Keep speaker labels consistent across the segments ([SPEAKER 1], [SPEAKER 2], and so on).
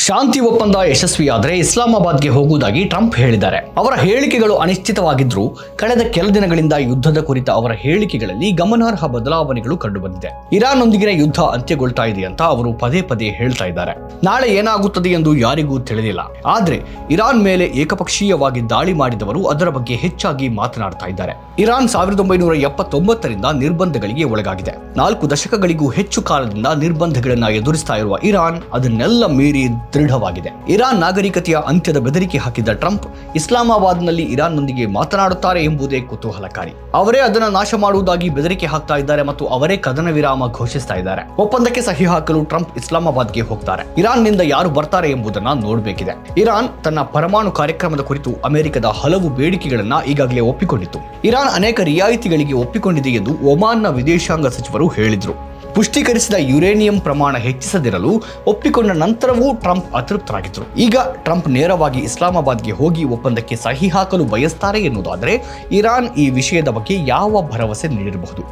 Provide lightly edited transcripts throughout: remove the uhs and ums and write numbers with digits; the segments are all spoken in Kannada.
[SPEAKER 1] ಶಾಂತಿ ಒಪ್ಪಂದ ಯಶಸ್ವಿಯಾದರೆ ಇಸ್ಲಾಮಾಬಾದ್ಗೆ ಹೋಗುವುದಾಗಿ ಟ್ರಂಪ್ ಹೇಳಿದ್ದಾರೆ. ಅವರ ಹೇಳಿಕೆಗಳು ಅನಿಶ್ಚಿತವಾಗಿದ್ದರೂ ಕಳೆದ ಕೆಲ ದಿನಗಳಿಂದ ಯುದ್ಧದ ಕುರಿತ ಅವರ ಹೇಳಿಕೆಗಳಲ್ಲಿ ಗಮನಾರ್ಹ ಬದಲಾವಣೆಗಳು ಕಂಡುಬಂದಿದೆ. ಇರಾನ್ನೊಂದಿಗಿನ ಯುದ್ಧ ಅಂತ್ಯಗೊಳ್ತಾ ಇದೆ ಅಂತ ಅವರು ಪದೇ ಪದೇ ಹೇಳ್ತಾ ಇದ್ದಾರೆ. ನಾಳೆ ಏನಾಗುತ್ತದೆ ಎಂದು ಯಾರಿಗೂ ತಿಳಿದಿಲ್ಲ. ಆದ್ರೆ ಇರಾನ್ ಮೇಲೆ ಏಕಪಕ್ಷೀಯವಾಗಿ ದಾಳಿ ಮಾಡಿದವರು ಅದರ ಬಗ್ಗೆ ಹೆಚ್ಚಾಗಿ ಮಾತನಾಡ್ತಾ ಇದ್ದಾರೆ. ಇರಾನ್ 1979ರಿಂದ ನಿರ್ಬಂಧಗಳಿಗೆ ಒಳಗಾಗಿದೆ. 4 ದಶಕಗಳಿಗೂ ಹೆಚ್ಚು ಕಾಲದಿಂದ ನಿರ್ಬಂಧಗಳನ್ನು ಎದುರಿಸ್ತಾ ಇರುವ ಇರಾನ್ ಅದನ್ನೆಲ್ಲ ಮೀರಿ ದೃಢವಾಗಿದೆ. ಇರಾನ್ ನಾಗರಿಕತೆಯ ಅಂತ್ಯದ ಬೆದರಿಕೆ ಹಾಕಿದ್ದ ಟ್ರಂಪ್ ಇಸ್ಲಾಮಾಬಾದ್ನಲ್ಲಿ ಇರಾನ್ನೊಂದಿಗೆ ಮಾತನಾಡುತ್ತಾರೆ ಎಂಬುದೇ ಕುತೂಹಲಕಾರಿ. ಅವರೇ ಅದನ್ನು ನಾಶ ಮಾಡುವುದಾಗಿ ಬೆದರಿಕೆ ಹಾಕ್ತಾ ಇದ್ದಾರೆ ಮತ್ತು ಅವರೇ ಕದನ ವಿರಾಮ ಘೋಷಿಸ್ತಾ ಇದ್ದಾರೆ. ಒಪ್ಪಂದಕ್ಕೆ ಸಹಿ ಹಾಕಲು ಟ್ರಂಪ್ ಇಸ್ಲಾಮಾಬಾದ್ಗೆ ಹೋಗ್ತಾರೆ. ಇರಾನ್ನಿಂದ ಯಾರು ಬರ್ತಾರೆ ಎಂಬುದನ್ನು ನೋಡಬೇಕಿದೆ. ಇರಾನ್ ತನ್ನ ಪರಮಾಣು ಕಾರ್ಯಕ್ರಮದ ಕುರಿತು ಅಮೆರಿಕದ ಹಲವು ಬೇಡಿಕೆಗಳನ್ನ ಈಗಾಗಲೇ ಒಪ್ಪಿಕೊಂಡಿತ್ತು. ಇರಾನ್ ಅನೇಕ ರಿಯಾಯಿತಿಗಳಿಗೆ ಒಪ್ಪಿಕೊಂಡಿದೆ ಎಂದು ಒಮಾನ್ನ ವಿದೇಶಾಂಗ ಸಚಿವರು ಹೇಳಿದರು. ಪುಷ್ಟೀಕರಿಸಿದ ಯುರೇನಿಯಂ ಪ್ರಮಾಣ ಹೆಚ್ಚಿಸದಿರಲು ಒಪ್ಪಿಕೊಂಡ ನಂತರವೂ ಟ್ರಂಪ್ ಅತೃಪ್ತರಾಗಿದ್ದರು. ಈಗ ಟ್ರಂಪ್ ನೇರವಾಗಿ ಇಸ್ಲಾಮಾಬಾದ್ಗೆ ಹೋಗಿ ಒಪ್ಪಂದಕ್ಕೆ ಸಹಿ ಹಾಕಲು ಬಯಸ್ತಾರೆ ಎನ್ನುವುದಾದರೆ ಇರಾನ್ ಈ ವಿಷಯದ ಬಗ್ಗೆ ಯಾವ ಭರವಸೆ ನೀಡಿರಬಹುದು?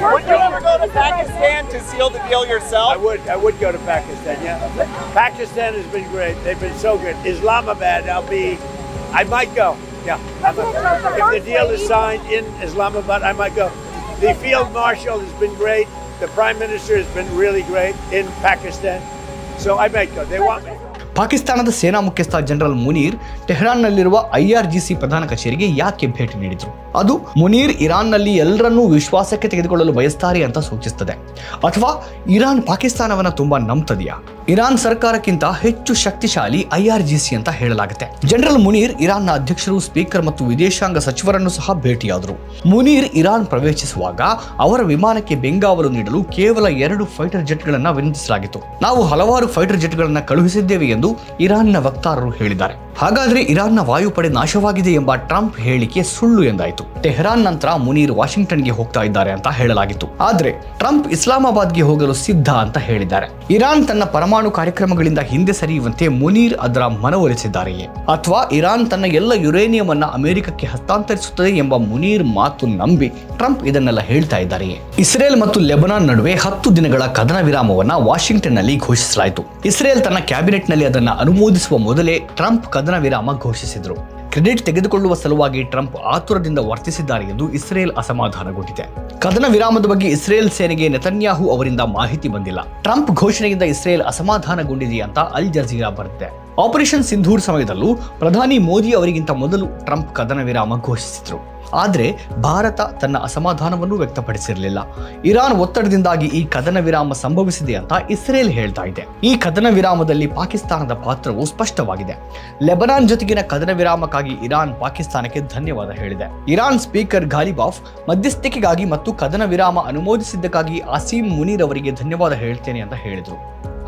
[SPEAKER 2] Would you ever go to Pakistan to seal the deal yourself?
[SPEAKER 3] I would go to Pakistan, yeah. Pakistan has been great. They've been so good. Islamabad, I might go, yeah. If the deal is signed in Islamabad, I might go. The field marshal has been great. The prime minister has been really great in Pakistan. So I might go. They want me.
[SPEAKER 1] ಪಾಕಿಸ್ತಾನದ ಸೇನಾ ಮುಖ್ಯಸ್ಥ ಜನರಲ್ ಮುನೀರ್ ಟೆಹರಾನ್ನಲ್ಲಿರುವ IRGC ಪ್ರಧಾನ ಕಚೇರಿಗೆ ಯಾಕೆ ಭೇಟಿ ನೀಡಿದ್ರು? ಅದು ಮುನೀರ್ ಇರಾನ್ನಲ್ಲಿ ಎಲ್ಲರನ್ನೂ ವಿಶ್ವಾಸಕ್ಕೆ ತೆಗೆದುಕೊಳ್ಳಲು ಬಯಸ್ತಾರೆ ಅಂತ ಸೂಚಿಸುತ್ತದೆ. ಅಥವಾ ಇರಾನ್ ಪಾಕಿಸ್ತಾನವನ್ನ ತುಂಬಾ ನಂಬ್ತದೆಯಾ? ಇರಾನ್ ಸರ್ಕಾರಕ್ಕಿಂತ ಹೆಚ್ಚು ಶಕ್ತಿಶಾಲಿ IRGC ಅಂತ ಹೇಳಲಾಗುತ್ತೆ. ಜನರಲ್ ಮುನೀರ್ ಇರಾನ್ನ ಅಧ್ಯಕ್ಷರು, ಸ್ಪೀಕರ್ ಮತ್ತು ವಿದೇಶಾಂಗ ಸಚಿವರನ್ನು ಸಹ ಭೇಟಿಯಾದರು. ಮುನೀರ್ ಇರಾನ್ ಪ್ರವೇಶಿಸುವಾಗ ಅವರ ವಿಮಾನಕ್ಕೆ ಬೆಂಗಾವಲು ನೀಡಲು ಕೇವಲ 2 ಫೈಟರ್ ಜೆಟ್ಗಳನ್ನು ವಿನಂತಿಸಲಾಗಿತ್ತು. ನಾವು ಹಲವಾರು ಫೈಟರ್ ಜೆಟ್ಗಳನ್ನು ಕಳುಹಿಸಿದ್ದೇವೆ ಎಂದು ಇರಾನ್ನ ವಕ್ತಾರರು ಹೇಳಿದ್ದಾರೆ. ಹಾಗಾದ್ರೆ ಇರಾನ್ನ ವಾಯುಪಡೆ ನಾಶವಾಗಿದೆ ಎಂಬ ಟ್ರಂಪ್ ಹೇಳಿಕೆ ಸುಳ್ಳು ಎಂದಾಯಿತು. ಟೆಹರಾನ್ ನಂತರ ಮುನೀರ್ ವಾಷಿಂಗ್ಟನ್ಗೆ ಹೋಗ್ತಾ ಇದ್ದಾರೆ ಅಂತ ಹೇಳಲಾಗಿತ್ತು. ಆದ್ರೆ ಟ್ರಂಪ್ ಇಸ್ಲಾಮಾಬಾದ್ಗೆ ಹೋಗಲು ಸಿದ್ಧ ಅಂತ ಹೇಳಿದ್ದಾರೆ. ಇರಾನ್ ತನ್ನ ಪರಮಾಣು ಕಾರ್ಯಕ್ರಮಗಳಿಂದ ಹಿಂದೆ ಸರಿಯುವಂತೆ ಮುನೀರ್ ಅದರ ಮನವೊಲಿಸಿದ್ದಾರೆಯೇ? ಅಥವಾ ಇರಾನ್ ತನ್ನ ಎಲ್ಲ ಯುರೇನಿಯಂ ಅನ್ನ ಅಮೆರಿಕಕ್ಕೆ ಹಸ್ತಾಂತರಿಸುತ್ತದೆ ಎಂಬ ಮುನೀರ್ ಮಾತು ನಂಬಿ ಟ್ರಂಪ್ ಇದನ್ನೆಲ್ಲ ಹೇಳ್ತಾ ಇದ್ದಾರೆಯೇ? ಇಸ್ರೇಲ್ ಮತ್ತು ಲೆಬನಾನ್ ನಡುವೆ 10 ದಿನಗಳ ಕದನ ವಿರಾಮವನ್ನ ವಾಷಿಂಗ್ಟನ್ ನಲ್ಲಿ ಘೋಷಿಸಲಾಯಿತು. ಇಸ್ರೇಲ್ ತನ್ನ ಕ್ಯಾಬಿನೆಟ್ ನಲ್ಲಿ ಅದನ್ನು ಅನುಮೋದಿಸುವ ಮೊದಲೇ ಟ್ರಂಪ್ ಕದನ ವಿರಾಮ ಘೋಷಿಸಿದರು. ಕ್ರೆಡಿಟ್ ತೆಗೆದುಕೊಳ್ಳುವ ಸಲುವಾಗಿ ಟ್ರಂಪ್ ಆತುರದಿಂದ ವರ್ತಿಸಿದ್ದಾರೆ ಎಂದು ಇಸ್ರೇಲ್ ಅಸಮಾಧಾನಗೊಂಡಿದೆ. ಕದನ ವಿರಾಮದ ಬಗ್ಗೆ ಇಸ್ರೇಲ್ ಸೇನೆಗೆ ನೆತನ್ಯಾಹು ಅವರಿಂದ ಮಾಹಿತಿ ಬಂದಿಲ್ಲ. ಟ್ರಂಪ್ ಘೋಷಣೆಯಿಂದ ಇಸ್ರೇಲ್ ಅಸಮಾಧಾನಗೊಂಡಿದೆ ಅಂತ ಅಲ್ ಜಜೀರಾ ಬರುತ್ತೆ. ಆಪರೇಷನ್ ಸಿಂಧೂರ್ ಸಮಯದಲ್ಲೂ ಪ್ರಧಾನಿ ಮೋದಿ ಅವರಿಗಿಂತ ಮೊದಲು ಟ್ರಂಪ್ ಕದನ ವಿರಾಮ ಘೋಷಿಸಿದ್ರು. ಆದರೆ ಭಾರತ ತನ್ನ ಅಸಮಾಧಾನವನ್ನು ವ್ಯಕ್ತಪಡಿಸಿರಲಿಲ್ಲ. ಇರಾನ್ ಒತ್ತಡದಿಂದಾಗಿ ಈ ಕದನ ವಿರಾಮ ಸಂಭವಿಸಿದೆ ಅಂತ ಇಸ್ರೇಲ್ ಹೇಳ್ತಾ ಇದೆ. ಈ ಕದನ ವಿರಾಮದಲ್ಲಿ ಪಾಕಿಸ್ತಾನದ ಪಾತ್ರವು ಸ್ಪಷ್ಟವಾಗಿದೆ. ಲೆಬನಾನ್ ಜೊತೆಗಿನ ಕದನ ವಿರಾಮಕ್ಕಾಗಿ ಇರಾನ್ ಪಾಕಿಸ್ತಾನಕ್ಕೆ ಧನ್ಯವಾದ ಹೇಳಿದೆ. ಇರಾನ್ ಸ್ಪೀಕರ್ ಘಾಲಿಬಾಫ್ ಮಧ್ಯಸ್ಥಿಕೆಗಾಗಿ ಮತ್ತು ಕದನ ವಿರಾಮ ಅನುಮೋದಿಸಿದ್ದಕ್ಕಾಗಿ ಆಸೀಮ್ ಮುನೀರ್ ಅವರಿಗೆ ಧನ್ಯವಾದ ಹೇಳ್ತೇನೆ ಅಂತ ಹೇಳಿದರು.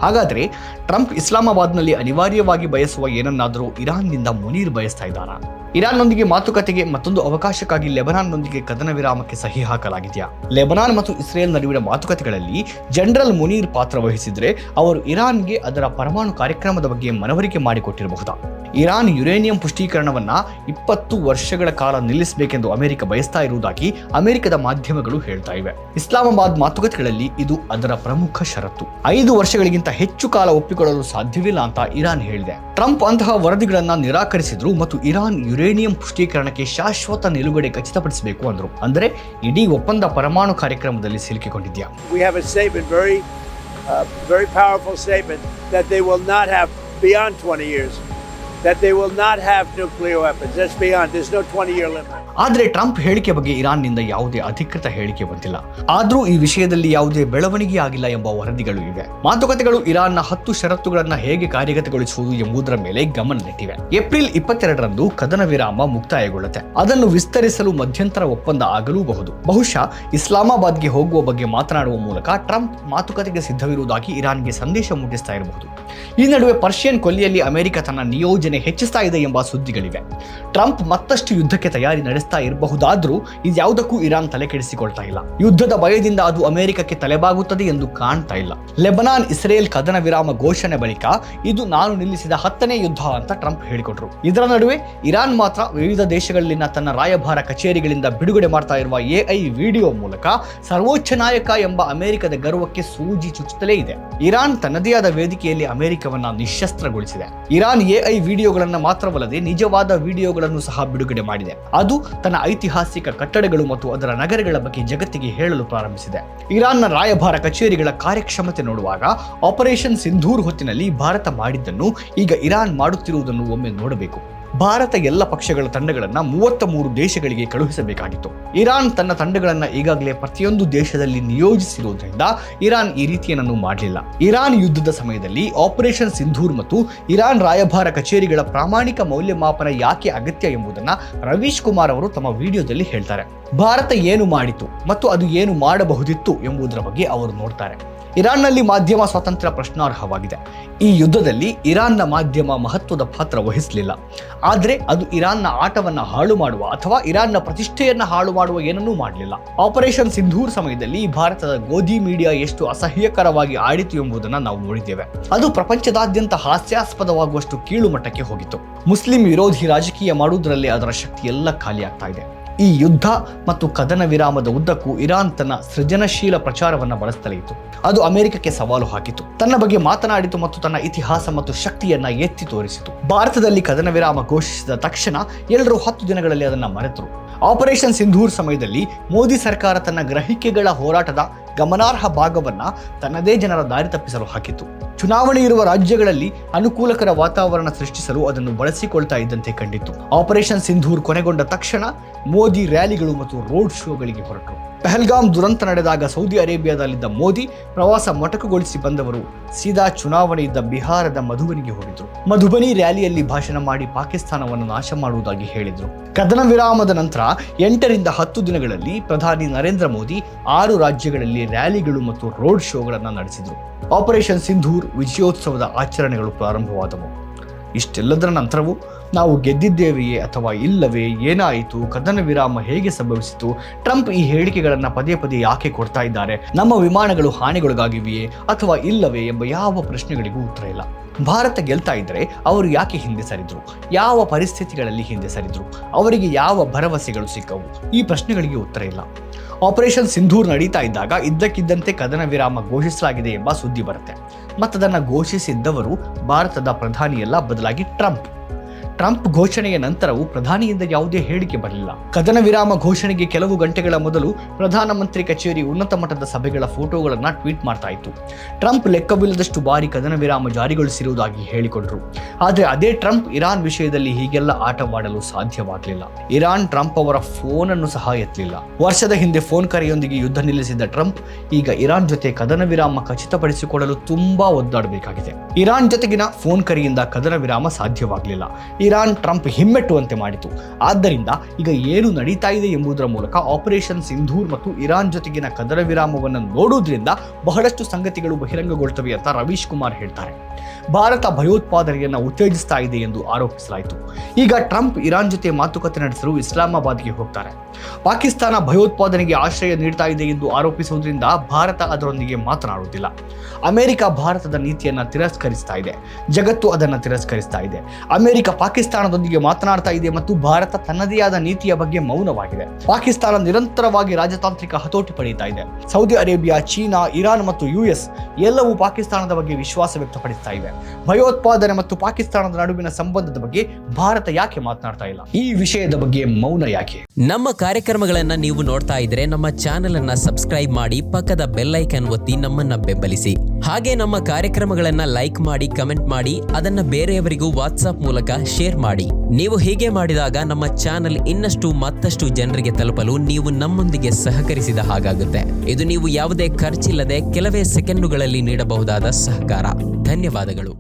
[SPEAKER 1] ಹಾಗಾದ್ರೆ ಟ್ರಂಪ್ ಇಸ್ಲಾಮಾಬಾದ್ನಲ್ಲಿ ಅನಿವಾರ್ಯವಾಗಿ ಬಯಸುವ ಏನನ್ನಾದರೂ ಇರಾನ್ನಿಂದ ಮುನೀರ್ ಬಯಸ್ತಾ ಇದ್ದಾರಾ? ಇರಾನ್ನೊಂದಿಗೆ ಮಾತುಕತೆಗೆ ಮತ್ತೊಂದು ಅವಕಾಶಕ್ಕಾಗಿ ಲೆಬನಾನ್ನೊಂದಿಗೆ ಕದನ ವಿರಾಮಕ್ಕೆ ಸಹಿ ಹಾಕಲಾಗಿದೆಯಾ? ಲೆಬನಾನ್ ಮತ್ತು ಇಸ್ರೇಲ್ ನಡುವಿನ ಮಾತುಕತೆಗಳಲ್ಲಿ ಜನರಲ್ ಮುನೀರ್ ಪಾತ್ರ ವಹಿಸಿದ್ರೆ ಅವರು ಇರಾನ್ಗೆ ಅದರ ಪರಮಾಣು ಕಾರ್ಯಕ್ರಮದ ಬಗ್ಗೆ ಮನವರಿಕೆ ಮಾಡಿಕೊಟ್ಟಿರಬಹುದಾ? ಇರಾನ್ ಯುರೇನಿಯಂ ಪುಷ್ಟೀಕರಣವನ್ನ 20 ವರ್ಷಗಳ ಕಾಲ ನಿಲ್ಲಿಸಬೇಕೆಂದು ಅಮೆರಿಕ ಬಯಸ್ತಾ ಇರುವುದಾಗಿ ಅಮೆರಿಕದ ಮಾಧ್ಯಮಗಳು ಹೇಳ್ತಾ ಇವೆ. ಇಸ್ಲಾಮಾಬಾದ್ ಮಾತುಕತೆಗಳಲ್ಲಿ ಇದು ಅದರ ಪ್ರಮುಖ ಷರತ್ತು. 5 ವರ್ಷಗಳಿಗಿಂತ ಹೆಚ್ಚು ಕಾಲ ಒಪ್ಪಿಕೊಳ್ಳಲು ಸಾಧ್ಯವಿಲ್ಲ ಅಂತ ಇರಾನ್ ಹೇಳಿದೆ. ಟ್ರಂಪ್ ಅಂತಹ ವರದಿಗಳನ್ನ ನಿರಾಕರಿಸಿದ್ರು ಮತ್ತು ಇರಾನ್ ಯುರೇನಿಯಂ ಪುಷ್ಟೀಕರಣಕ್ಕೆ ಶಾಶ್ವತ ನಿಲುಗಡೆ ಖಚಿತಪಡಿಸಬೇಕು ಅಂದ್ರು. ಅಂದರೆ ಇಡೀ ಒಪ್ಪಂದ ಪರಮಾಣು ಕಾರ್ಯಕ್ರಮದಲ್ಲಿ ಸಿಲುಕಿಕೊಂಡಿದ್ಯಾ?
[SPEAKER 3] We have a statement, very powerful statement, that they will not have beyond 20 years. That they will not have nuclear weapons. That's beyond. There's no 20-year limit.
[SPEAKER 1] ಆದರೆ ಟ್ರಂಪ್ ಹೇಳಿಕೆ ಬಗ್ಗೆ ಇರಾನ್ನಿಂದ ಯಾವುದೇ ಅಧಿಕೃತ ಹೇಳಿಕೆ ಬಂದಿಲ್ಲ. ಆದರೂ ಈ ವಿಷಯದಲ್ಲಿ ಯಾವುದೇ ಬೆಳವಣಿಗೆ ಆಗಿಲ್ಲ ಎಂಬ ವರದಿಗಳು ಇವೆ. ಮಾತುಕತೆಗಳು ಇರಾನ್ನ 10 ಷರತ್ತುಗಳನ್ನು ಹೇಗೆ ಕಾರ್ಯಗತಗೊಳಿಸುವುದು ಎಂಬುದರ ಮೇಲೆ ಗಮನ ನೆಟ್ಟಿವೆ. ಏಪ್ರಿಲ್ 22ರಂದು ಕದನ ವಿರಾಮ ಮುಕ್ತಾಯಗೊಳ್ಳುತ್ತೆ. ಅದನ್ನು ವಿಸ್ತರಿಸಲು ಮಧ್ಯಂತರ ಒಪ್ಪಂದ ಆಗಲೂಬಹುದು. ಬಹುಶಃ ಇಸ್ಲಾಮಾಬಾದ್ಗೆ ಹೋಗುವ ಬಗ್ಗೆ ಮಾತನಾಡುವ ಮೂಲಕ ಟ್ರಂಪ್ ಮಾತುಕತೆಗೆ ಸಿದ್ಧವಿರುವುದಾಗಿ ಇರಾನ್ಗೆ ಸಂದೇಶ ಮುಟ್ಟಿಸ್ತಾ ಇರಬಹುದು. ಈ ನಡುವೆ ಪರ್ಷಿಯನ್ ಕೊಲ್ಲಿಯಲ್ಲಿ ಅಮೆರಿಕ ತನ್ನ ನಿಯೋಜನೆ ಮುನ್ಸೂಚನೆ ಹೆಚ್ಚಿಸ್ತಾ ಇದೆ ಎಂಬ ಸುದ್ದಿಗಳಿವೆ. ಟ್ರಂಪ್ ಮತ್ತಷ್ಟು ಯುದ್ಧಕ್ಕೆ ತಯಾರಿ ನಡೆಸ್ತಾ ಇರಬಹುದಾದ್ರೂ ಇದ್ಯಾವುದಕ್ಕೂ ಇರಾನ್ ತಲೆ ಕೆಡಿಸಿಕೊಳ್ತಾ ಇಲ್ಲ. ಯುದ್ಧದ ಭಯದಿಂದ ಅದು ಅಮೆರಿಕಕ್ಕೆ ತಲೆಬಾಗುತ್ತದೆ ಎಂದು ಕಾಣ್ತಾ ಇಲ್ಲ. ಲೆಬನಾನ್ ಇಸ್ರೇಲ್ ಕದನ ವಿರಾಮ ಘೋಷಣೆ ಬಳಿಕ ಇದು ನಾನು ನಿಲ್ಲಿಸಿದ 10ನೇ ಯುದ್ಧ ಅಂತ ಟ್ರಂಪ್ ಹೇಳಿಕೊಟ್ರು. ಇದರ ನಡುವೆ ಇರಾನ್ ಮಾತ್ರ ವಿವಿಧ ದೇಶಗಳಲ್ಲಿನ ತನ್ನ ರಾಯಭಾರ ಕಚೇರಿಗಳಿಂದ ಬಿಡುಗಡೆ ಮಾಡ್ತಾ ಇರುವ AI ವಿಡಿಯೋ ಮೂಲಕ ಸರ್ವೋಚ್ಚ ನಾಯಕ ಎಂಬ ಅಮೆರಿಕದ ಗರ್ವಕ್ಕೆ ಸೂಜಿ ಚುಚ್ಚುತ್ತಲೇ ಇದೆ. ಇರಾನ್ ತನ್ನದೇ ಆದ ವೇದಿಕೆಯಲ್ಲಿ ಅಮೆರಿಕವನ್ನ ನಿಶಸ್ತ್ರಗೊಳಿಸಿದೆ. ಇರಾನ್ AI ವಿಡಿಯೋಗಳನ್ನ ಮಾತ್ರವಲ್ಲದೆ ನಿಜವಾದ ವಿಡಿಯೋಗಳನ್ನು ಸಹ ಬಿಡುಗಡೆ ಮಾಡಿದೆ. ಅದು ತನ್ನ ಐತಿಹಾಸಿಕ ಕಟ್ಟಡಗಳು ಮತ್ತು ಅದರ ನಗರಗಳ ಬಗ್ಗೆ ಜಗತ್ತಿಗೆ ಹೇಳಲು ಪ್ರಾರಂಭಿಸಿದೆ. ಇರಾನ್ನ ರಾಯಭಾರ ಕಚೇರಿಗಳ ಕಾರ್ಯಕ್ಷಮತೆ ನೋಡುವಾಗ ಆಪರೇಷನ್ ಸಿಂಧೂರ್ ಹೊತ್ತಿನಲ್ಲಿ ಭಾರತ ಮಾಡಿದ್ದನ್ನು ಈಗ ಇರಾನ್ ಮಾಡುತ್ತಿರುವುದನ್ನು ಒಮ್ಮೆ ನೋಡಬೇಕು. ಭಾರತ ಎಲ್ಲ ಪಕ್ಷಗಳ ತಂಡಗಳನ್ನು 33 ದೇಶಗಳಿಗೆ ಕಳುಹಿಸಬೇಕಾಗಿತ್ತು. ಇರಾನ್ ತನ್ನ ತಂಡಗಳನ್ನು ಈಗಾಗಲೇ ಪ್ರತಿಯೊಂದು ದೇಶದಲ್ಲಿ ನಿಯೋಜಿಸಿರುವುದರಿಂದ ಇರಾನ್ ಈ ರೀತಿಯೇನನ್ನು ಮಾಡಲಿಲ್ಲ. ಇರಾನ್ ಯುದ್ಧದ ಸಮಯದಲ್ಲಿ ಆಪರೇಷನ್ ಸಿಂಧೂರ್ ಮತ್ತು ಇರಾನ್ ರಾಯಭಾರ ಕಚೇರಿಗಳ ಪ್ರಾಮಾಣಿಕ ಮೌಲ್ಯಮಾಪನ ಯಾಕೆ ಅಗತ್ಯ ಎಂಬುದನ್ನು ರವೀಶ್ ಕುಮಾರ್ ಅವರು ತಮ್ಮ ವಿಡಿಯೋದಲ್ಲಿ ಹೇಳ್ತಾರೆ. ಭಾರತ ಏನು ಮಾಡಿತು ಮತ್ತು ಅದು ಏನು ಮಾಡಬಹುದಿತ್ತು ಎಂಬುದರ ಬಗ್ಗೆ ಅವರು ನೋಡ್ತಾರೆ. ಇರಾನ್ನಲ್ಲಿ ಮಾಧ್ಯಮ ಸ್ವಾತಂತ್ರ್ಯ ಪ್ರಶ್ನಾರ್ಹವಾಗಿದೆ. ಈ ಯುದ್ಧದಲ್ಲಿ ಇರಾನ್ನ ಮಾಧ್ಯಮ ಮಹತ್ವದ ಪಾತ್ರ ವಹಿಸಲಿಲ್ಲ. ಆದರೆ ಅದು ಇರಾನ್ನ ಆಟವನ್ನು ಹಾಳು ಮಾಡುವ ಅಥವಾ ಇರಾನ್ನ ಪ್ರತಿಷ್ಠೆಯನ್ನು ಹಾಳು ಮಾಡುವ ಏನನ್ನೂ ಮಾಡಲಿಲ್ಲ. ಆಪರೇಷನ್ ಸಿಂಧೂರ್ ಸಮಯದಲ್ಲಿ ಭಾರತದ ಗೋಧಿ ಮೀಡಿಯಾ ಎಷ್ಟು ಅಸಹ್ಯಕರವಾಗಿ ಆಡಿತು ಎಂಬುದನ್ನು ನಾವು ನೋಡಿದ್ದೇವೆ. ಅದು ಪ್ರಪಂಚದಾದ್ಯಂತ ಹಾಸ್ಯಾಸ್ಪದವಾಗುವಷ್ಟು ಕೀಳು ಮಟ್ಟಕ್ಕೆ ಹೋಗಿತ್ತು. ಮುಸ್ಲಿಂ ವಿರೋಧಿ ರಾಜಕೀಯ ಮಾಡುವುದರಲ್ಲಿ ಅದರ ಶಕ್ತಿ ಎಲ್ಲ ಖಾಲಿಯಾಗ್ತಾ ಇದೆ. ಈ ಯುದ್ಧ ಮತ್ತು ಕದನ ವಿರಾಮದ ಉದ್ದಕ್ಕೂ ಇರಾನ್ ತನ್ನ ಸೃಜನಶೀಲ ಪ್ರಚಾರವನ್ನು ಬಳಸುತ್ತಲೇ ಇತ್ತು. ಅದು ಅಮೆರಿಕಕ್ಕೆ ಸವಾಲು ಹಾಕಿತು, ತನ್ನ ಬಗ್ಗೆ ಮಾತನಾಡಿತು ಮತ್ತು ತನ್ನ ಇತಿಹಾಸ ಮತ್ತು ಶಕ್ತಿಯನ್ನ ಎತ್ತಿ ತೋರಿಸಿತು. ಭಾರತದಲ್ಲಿ ಕದನ ವಿರಾಮ ಘೋಷಿಸಿದ ತಕ್ಷಣ ಎಲ್ಲರೂ 10 ದಿನಗಳಲ್ಲಿ ಅದನ್ನು ಮರೆತರು. ಆಪರೇಷನ್ ಸಿಂಧೂರ್ ಸಮಯದಲ್ಲಿ ಮೋದಿ ಸರ್ಕಾರ ತನ್ನ ಗ್ರಹಿಕೆಗಳ ಹೋರಾಟದ ಗಮನಾರ್ಹ ಭಾಗವನ್ನ ತನ್ನದೇ ಜನರ ದಾರಿ ತಪ್ಪಿಸಲು ಹಾಕಿತು. ಚುನಾವಣೆ ಇರುವ ರಾಜ್ಯಗಳಲ್ಲಿ ಅನುಕೂಲಕರ ವಾತಾವರಣ ಸೃಷ್ಟಿಸಲು ಅದನ್ನು ಬಳಸಿಕೊಳ್ತಾ ಇದ್ದಂತೆ ಕಂಡಿತು. ಆಪರೇಷನ್ ಸಿಂಧೂರ್ ಕೊನೆಗೊಂಡ ತಕ್ಷಣ ಮೋದಿ ರ್ಯಾಲಿಗಳು ಮತ್ತು ರೋಡ್ ಶೋಗಳಿಗೆ ಹೊರಟರು. ಪಹಲ್ಗಾಮ್ ದುರಂತ ನಡೆದಾಗ ಸೌದಿ ಅರೇಬಿಯಾದಲ್ಲಿದ್ದ ಮೋದಿ ಪ್ರವಾಸ ಮೊಟಕುಗೊಳಿಸಿ ಬಂದವರು ಸೀದಾ ಚುನಾವಣೆ ಇದ್ದ ಬಿಹಾರದ ಮಧುಬನಿಗೆ ಹೋಗಿದ್ರು. ಮಧುಬನಿ ರ್ಯಾಲಿಯಲ್ಲಿ ಭಾಷಣ ಮಾಡಿ ಪಾಕಿಸ್ತಾನವನ್ನು ನಾಶ ಮಾಡುವುದಾಗಿ ಹೇಳಿದ್ರು. ಕದನ ವಿರಾಮದ ನಂತರ 8 ರಿಂದ 10 ದಿನಗಳಲ್ಲಿ ಪ್ರಧಾನಿ ನರೇಂದ್ರ ಮೋದಿ 6 ರಾಜ್ಯಗಳಲ್ಲಿ ರ್ಯಾಲಿಗಳು ಮತ್ತು ರೋಡ್ ಶೋಗಳನ್ನು ನಡೆಸಿದರು. ಆಪರೇಷನ್ ಸಿಂಧೂರ್ ವಿಜಯೋತ್ಸವದ ಆಚರಣೆಗಳು ಪ್ರಾರಂಭವಾದವು. ಇಷ್ಟೆಲ್ಲದರ ನಂತರವೂ ನಾವು ಗೆದ್ದಿದ್ದೇವೆಯೇ ಅಥವಾ ಇಲ್ಲವೇ, ಏನಾಯಿತು, ಕದನ ವಿರಾಮ ಹೇಗೆ ಸಂಭವಿಸಿತು, ಟ್ರಂಪ್ ಈ ಹೇಳಿಕೆಗಳನ್ನು ಪದೇ ಪದೇ ಯಾಕೆ ಕೊಡ್ತಾ ಇದ್ದಾರೆ, ನಮ್ಮ ವಿಮಾನಗಳು ಹಾನಿಗೊಳಗಾಗಿವೆಯೇ ಅಥವಾ ಇಲ್ಲವೇ ಎಂಬ ಯಾವ ಪ್ರಶ್ನೆಗಳಿಗೂ ಉತ್ತರ ಇಲ್ಲ. ಭಾರತ ಗೆಲ್ತಾ ಇದ್ದರೆ ಅವರು ಯಾಕೆ ಹಿಂದೆ ಸರಿದ್ರು, ಯಾವ ಪರಿಸ್ಥಿತಿಗಳಲ್ಲಿ ಹಿಂದೆ ಸರಿದ್ರು, ಅವರಿಗೆ ಯಾವ ಭರವಸೆಗಳು ಸಿಕ್ಕವು, ಈ ಪ್ರಶ್ನೆಗಳಿಗೆ ಉತ್ತರ ಇಲ್ಲ. ಆಪರೇಷನ್ ಸಿಂಧೂರ್ ನಡೀತಾ ಇದ್ದಾಗ ಇದ್ದಕ್ಕಿದ್ದಂತೆ ಕದನ ವಿರಾಮ ಘೋಷಿಸಲಾಗಿದೆ ಎಂಬ ಸುದ್ದಿ ಬರುತ್ತೆ. ಮತ್ತದನ್ನು ಘೋಷಿಸಿದ್ದವರು ಭಾರತದ ಪ್ರಧಾನಿಯಲ್ಲ, ಬದಲಾಗಿ ಟ್ರಂಪ್ ಘೋಷಣೆಯ ನಂತರವೂ ಪ್ರಧಾನಿಯಿಂದ ಯಾವುದೇ ಹೇಳಿಕೆ ಬರಲಿಲ್ಲ. ಕದನ ವಿರಾಮ ಘೋಷಣೆಗೆ ಕೆಲವು ಗಂಟೆಗಳ ಮೊದಲು ಪ್ರಧಾನಮಂತ್ರಿ ಕಚೇರಿ ಉನ್ನತ ಮಟ್ಟದ ಸಭೆಗಳ ಫೋಟೋಗಳನ್ನು ಟ್ವೀಟ್ ಮಾಡ್ತಾ ಇತ್ತು. ಟ್ರಂಪ್ ಲೆಕ್ಕವಿಲ್ಲದಷ್ಟು ಬಾರಿ ಕದನ ವಿರಾಮ ಜಾರಿಗೊಳಿಸಿರುವುದಾಗಿ ಹೇಳಿಕೊಂಡ್ರು. ಆದರೆ ಅದೇ ಟ್ರಂಪ್ ಇರಾನ್ ವಿಷಯದಲ್ಲಿ ಹೀಗೆಲ್ಲ ಆಟವಾಡಲು ಸಾಧ್ಯವಾಗಲಿಲ್ಲ. ಇರಾನ್ ಟ್ರಂಪ್ ಅವರ ಫೋನ್ ಅನ್ನು ಸಹ ಎತ್ತಲಿಲ್ಲ. ವರ್ಷದ ಹಿಂದೆ ಫೋನ್ ಕರೆಯೊಂದಿಗೆ ಯುದ್ಧ ನಿಲ್ಲಿಸಿದ್ದ ಟ್ರಂಪ್ ಈಗ ಇರಾನ್ ಜೊತೆ ಕದನ ವಿರಾಮ ಖಚಿತಪಡಿಸಿಕೊಳ್ಳಲು ತುಂಬಾ ಒದ್ದಾಡಬೇಕಾಗಿದೆ. ಇರಾನ್ ಜೊತೆಗಿನ ಫೋನ್ ಕರೆಯಿಂದ ಕದನ ವಿರಾಮ ಸಾಧ್ಯವಾಗಲಿಲ್ಲ. ಇರಾನ್ ಟ್ರಂಪ್ ಹಿಮ್ಮೆಟ್ಟುವಂತೆ ಮಾಡಿತು. ಆದ್ದರಿಂದ ಈಗ ಏನು ನಡೀತಾ ಇದೆ ಎಂಬುದರ ಮೂಲಕ ಆಪರೇಷನ್ ಸಿಂಧೂರ್ ಮತ್ತು ಇರಾನ್ ಜೊತೆಗಿನ ಕದನ ವಿರಾಮವನ್ನು ನೋಡುವುದರಿಂದ ಬಹಳಷ್ಟು ಸಂಗತಿಗಳು ಬಹಿರಂಗಗೊಳ್ತವೆ ಅಂತ ರವೀಶ್ ಕುಮಾರ್ ಹೇಳ್ತಾರೆ. ಭಾರತ ಭಯೋತ್ಪಾದನೆಯನ್ನು ಉತ್ತೇಜಿಸ್ತಾ ಇದೆ ಎಂದು ಆರೋಪಿಸಲಾಯಿತು. ಈಗ ಟ್ರಂಪ್ ಇರಾನ್ ಜೊತೆ ಮಾತುಕತೆ ನಡೆಸಲು ಇಸ್ಲಾಮಾಬಾದ್ಗೆ ಹೋಗ್ತಾರೆ. ಪಾಕಿಸ್ತಾನ ಭಯೋತ್ಪಾದನೆಗೆ ಆಶ್ರಯ ನೀಡ್ತಾ ಇದೆ ಎಂದು ಆರೋಪಿಸುವುದರಿಂದ ಭಾರತ ಅದರೊಂದಿಗೆ ಮಾತನಾಡುವುದಿಲ್ಲ. ಅಮೆರಿಕ ಭಾರತದ ನೀತಿಯನ್ನು ತಿರಸ್ಕರಿಸ್ತಾ ಇದೆ, ಜಗತ್ತು ಅದನ್ನು ತಿರಸ್ಕರಿಸ್ತಾ ಇದೆ. ಅಮೆರಿಕ ಪಾಕಿಸ್ತಾನದೊಂದಿಗೆ ಮಾತನಾಡ್ತಾ ಇದೆ ಮತ್ತು ಭಾರತ ತನ್ನದೇ ಆದ ನೀತಿಯ ಬಗ್ಗೆ ಮೌನವಾಗಿದೆ. ಪಾಕಿಸ್ತಾನ ನಿರಂತರವಾಗಿ ರಾಜತಾಂತ್ರಿಕ ಹತೋಟಿ ಪಡೆಯುತ್ತಾ ಇದೆ. ಸೌದಿ ಅರೇಬಿಯಾ, ಚೀನಾ, ಇರಾನ್ ಮತ್ತು US ಎಲ್ಲವೂ ಪಾಕಿಸ್ತಾನದ ಬಗ್ಗೆ ವಿಶ್ವಾಸ ವ್ಯಕ್ತಪಡಿಸ್ತಾ ಇವೆ. ಭಯೋತ್ಪಾದನೆ ಮತ್ತು ಪಾಕಿಸ್ತಾನದ ನಡುವಿನ ಸಂಬಂಧದ ಬಗ್ಗೆ ಭಾರತ ಯಾಕೆ ಮಾತನಾಡ್ತಾ ಇಲ್ಲ? ಈ ವಿಷಯದ ಬಗ್ಗೆ ಮೌನ ಯಾಕೆ?
[SPEAKER 4] ನಮ್ಮ ಕಾರ್ಯಕ್ರಮಗಳನ್ನ ನೀವು ನೋಡ್ತಾ ಇದ್ರೆ ನಮ್ಮ ಚಾನೆಲ್ ಅನ್ನ ಸಬ್ಸ್ಕ್ರೈಬ್ ಮಾಡಿ, ಪಕ್ಕದ ಬೆಲ್ ಐಕಾನ್ ಒತ್ತಿ ನಮ್ಮನ್ನ ಬೆಂಬಲಿಸಿ. ಹಾಗೆ ನಮ್ಮ ಕಾರ್ಯಕ್ರಮಗಳನ್ನ ಲೈಕ್ ಮಾಡಿ, ಕಮೆಂಟ್ ಮಾಡಿ, ಅದನ್ನ ಬೇರೆಯವರಿಗೂ ವಾಟ್ಸ್ಆಪ್ ಮೂಲಕ ಶೇರ್ ಮಾಡಿ. ನೀವು ಹೀಗೆ ಮಾಡಿದಾಗ ನಮ್ಮ ಚಾನೆಲ್ ಇನ್ನಷ್ಟು ಮತ್ತಷ್ಟು ಜನರಿಗೆ ತಲುಪಲು ನೀವು ನಮ್ಮೊಂದಿಗೆ ಸಹಕರಿಸಿದ ಹಾಗಾಗುತ್ತೆ. ಇದು ನೀವು ಯಾವುದೇ ಖರ್ಚಿಲ್ಲದೆ ಕೆಲವೇ ಸೆಕೆಂಡುಗಳಲ್ಲಿ ನೀಡಬಹುದಾದ ಸಹಕಾರ. ಧನ್ಯವಾದಗಳು.